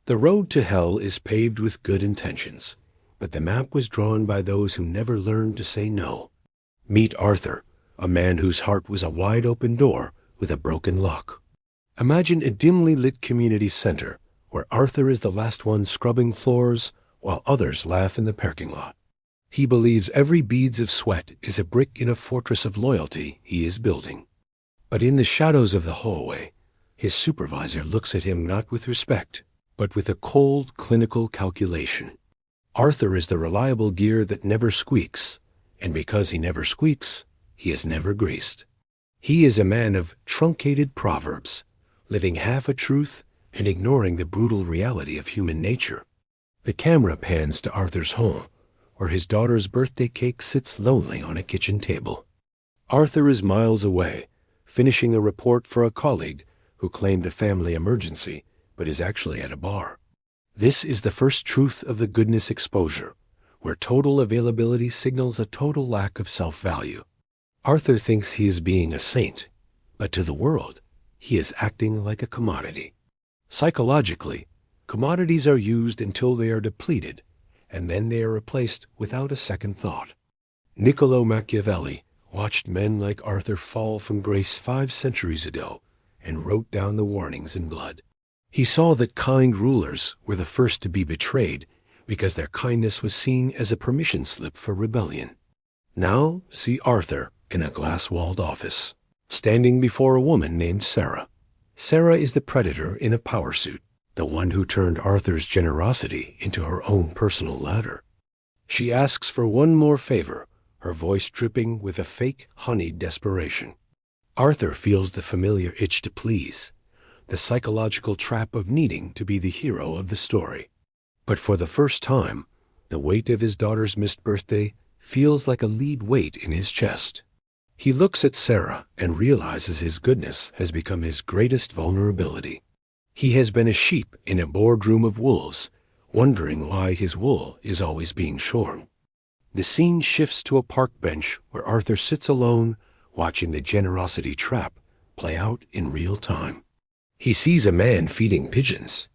The road to hell is paved with good intentions, but the map was drawn by those who never learned to say no. Meet Arthur, a man whose heart was a wide-open door with a broken lock. Imagine a dimly lit community center where Arthur is the last one scrubbing floors while others laugh in the parking lot. He believes every bead of sweat is a brick in a fortress of loyalty he is building. But in the shadows of the hallway, his supervisor looks at him not with respect, but with a cold, clinical calculation. Arthur is the reliable gear that never squeaks, and because he never squeaks, he is never greased. He is a man of truncated proverbs, living half a truth and ignoring the brutal reality of human nature. The camera pans to Arthur's home, where his daughter's birthday cake sits lonely on a kitchen table. Arthur is miles away, finishing a report for a colleague who claimed a family emergency, but is actually at a bar. This is the first truth of the goodness exposure, where total availability signals a total lack of self-value. Arthur thinks he is being a saint, but to the world, he is acting like a commodity. Psychologically, commodities are used until they are depleted, and then they are replaced without a second thought. Niccolò Machiavelli watched men like Arthur fall from grace 5 centuries ago and wrote down the warnings in blood. He saw that kind rulers were the first to be betrayed because their kindness was seen as a permission slip for rebellion. Now see Arthur in a glass-walled office, standing before a woman named Sarah. Sarah is the predator in a power suit, the one who turned Arthur's generosity into her own personal ladder. She asks for one more favor, her voice dripping with a fake honeyed desperation. Arthur feels the familiar itch to please, the psychological trap of needing to be the hero of the story. But for the first time, the weight of his daughter's missed birthday feels like a lead weight in his chest. He looks at Sarah and realizes his goodness has become his greatest vulnerability. He has been a sheep in a boardroom of wolves, wondering why his wool is always being shorn. The scene shifts to a park bench where Arthur sits alone, watching the generosity trap play out in real time. He sees a man feeding pigeons.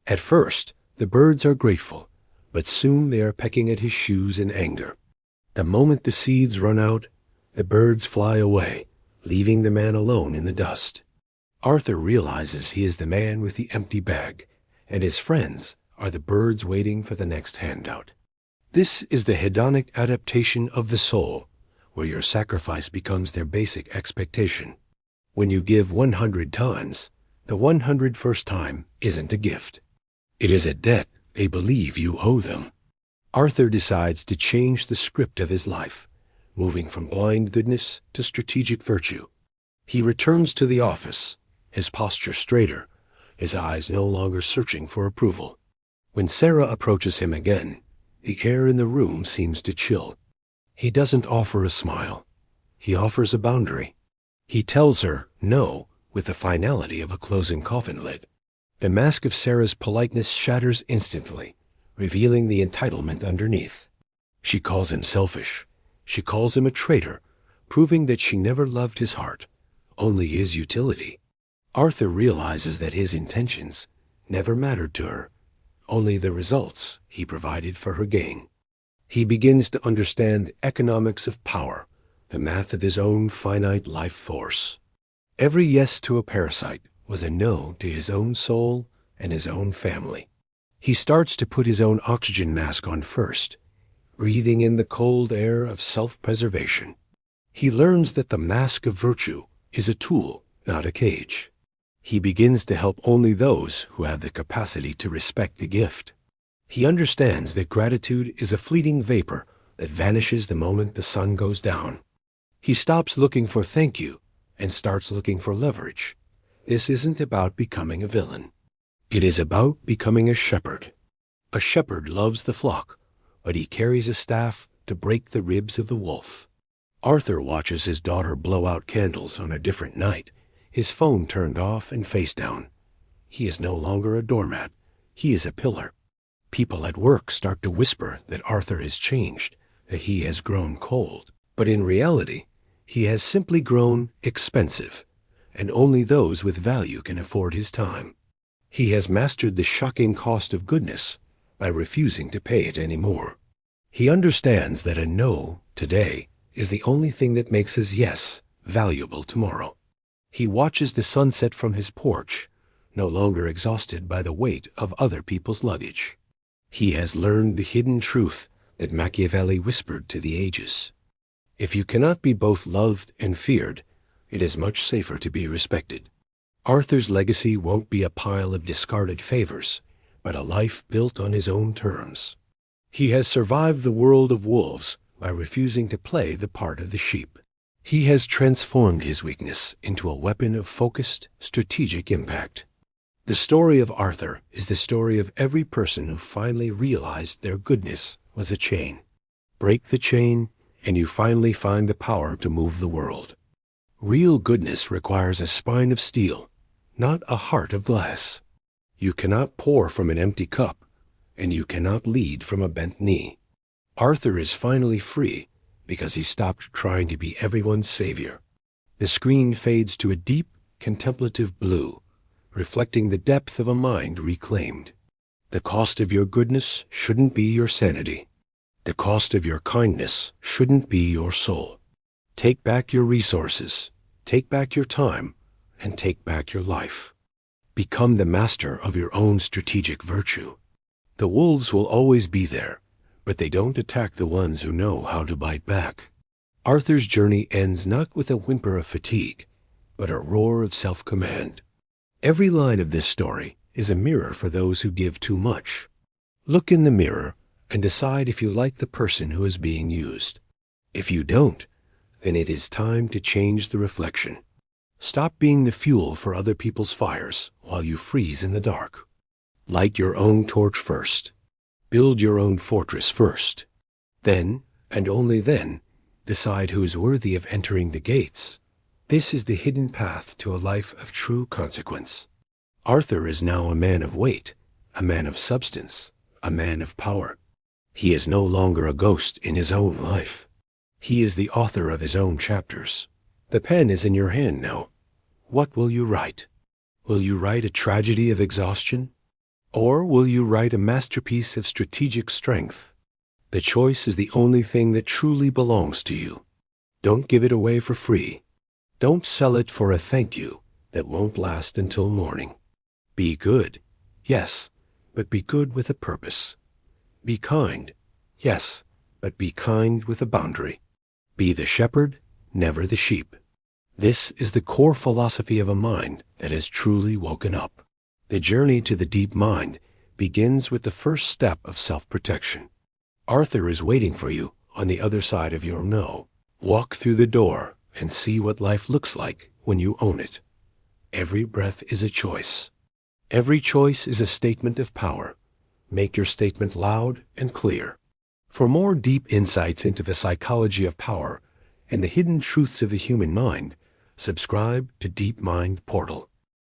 At first, the birds are grateful, but soon they are pecking at his shoes in anger. The moment the seeds run out, the birds fly away, leaving the man alone in the dust. Arthur realizes he is the man with the empty bag, and his friends are the birds waiting for the next handout. This is the hedonic adaptation of the soul, where your sacrifice becomes their basic expectation. When you give 100 times, the 101st time isn't a gift. It is a debt they believe you owe them. Arthur decides to change the script of his life, moving from blind goodness to strategic virtue. He returns to the office, his posture straighter, his eyes no longer searching for approval. When Sarah approaches him again, the air in the room seems to chill. He doesn't offer a smile. He offers a boundary. He tells her no with the finality of a closing coffin lid. The mask of Sarah's politeness shatters instantly, revealing the entitlement underneath. She calls him selfish. She calls him a traitor, proving that she never loved his heart, only his utility. Arthur realizes that his intentions never mattered to her, only the results he provided for her gain. He begins to understand the economics of power, the math of his own finite life force. Every yes to a parasite was a no to his own soul and his own family. He starts to put his own oxygen mask on first, breathing in the cold air of self-preservation. He learns that the mask of virtue is a tool, not a cage. He begins to help only those who have the capacity to respect the gift. He understands that gratitude is a fleeting vapor that vanishes the moment the sun goes down. He stops looking for thank you and starts looking for leverage. This isn't about becoming a villain. It is about becoming a shepherd. A shepherd loves the flock, but he carries a staff to break the ribs of the wolf. Arthur watches his daughter blow out candles on a different night, his phone turned off and face down. He is no longer a doormat. He is a pillar. People at work start to whisper that Arthur has changed, that he has grown cold. But in reality, he has simply grown expensive, and only those with value can afford his time. He has mastered the shocking cost of goodness by refusing to pay it anymore. He understands that a no today is the only thing that makes his yes valuable tomorrow. He watches the sunset from his porch, no longer exhausted by the weight of other people's luggage. He has learned the hidden truth that Machiavelli whispered to the ages. If you cannot be both loved and feared, it is much safer to be respected. Arthur's legacy won't be a pile of discarded favors, but a life built on his own terms. He has survived the world of wolves by refusing to play the part of the sheep. He has transformed his weakness into a weapon of focused, strategic impact. The story of Arthur is the story of every person who finally realized their goodness was a chain. Break the chain, and you finally find the power to move the world. Real goodness requires a spine of steel, not a heart of glass. You cannot pour from an empty cup, and you cannot lead from a bent knee. Arthur is finally free because he stopped trying to be everyone's savior. The screen fades to a deep, contemplative blue, reflecting the depth of a mind reclaimed. The cost of your goodness shouldn't be your sanity. The cost of your kindness shouldn't be your soul. Take back your resources, take back your time, and take back your life. Become the master of your own strategic virtue. The wolves will always be there, but they don't attack the ones who know how to bite back. Arthur's journey ends not with a whimper of fatigue, but a roar of self-command. Every line of this story is a mirror for those who give too much. Look in the mirror and decide if you like the person who is being used. If you don't, then it is time to change the reflection. Stop being the fuel for other people's fires while you freeze in the dark. Light your own torch first. Build your own fortress first. Then, and only then, decide who is worthy of entering the gates. This is the hidden path to a life of true consequence. Arthur is now a man of weight, a man of substance, a man of power. He is no longer a ghost in his own life. He is the author of his own chapters. The pen is in your hand now. What will you write? Will you write a tragedy of exhaustion? Or will you write a masterpiece of strategic strength? The choice is the only thing that truly belongs to you. Don't give it away for free. Don't sell it for a thank you that won't last until morning. Be good, yes, but be good with a purpose. Be kind, yes, but be kind with a boundary. Be the shepherd, never the sheep. This is the core philosophy of a mind that has truly woken up. The journey to the deep mind begins with the first step of self-protection. Arthur is waiting for you on the other side of your no. Walk through the door and see what life looks like when you own it. Every breath is a choice. Every choice is a statement of power. Make your statement loud and clear. For more deep insights into the psychology of power and the hidden truths of the human mind, subscribe to Deep Mind Portal.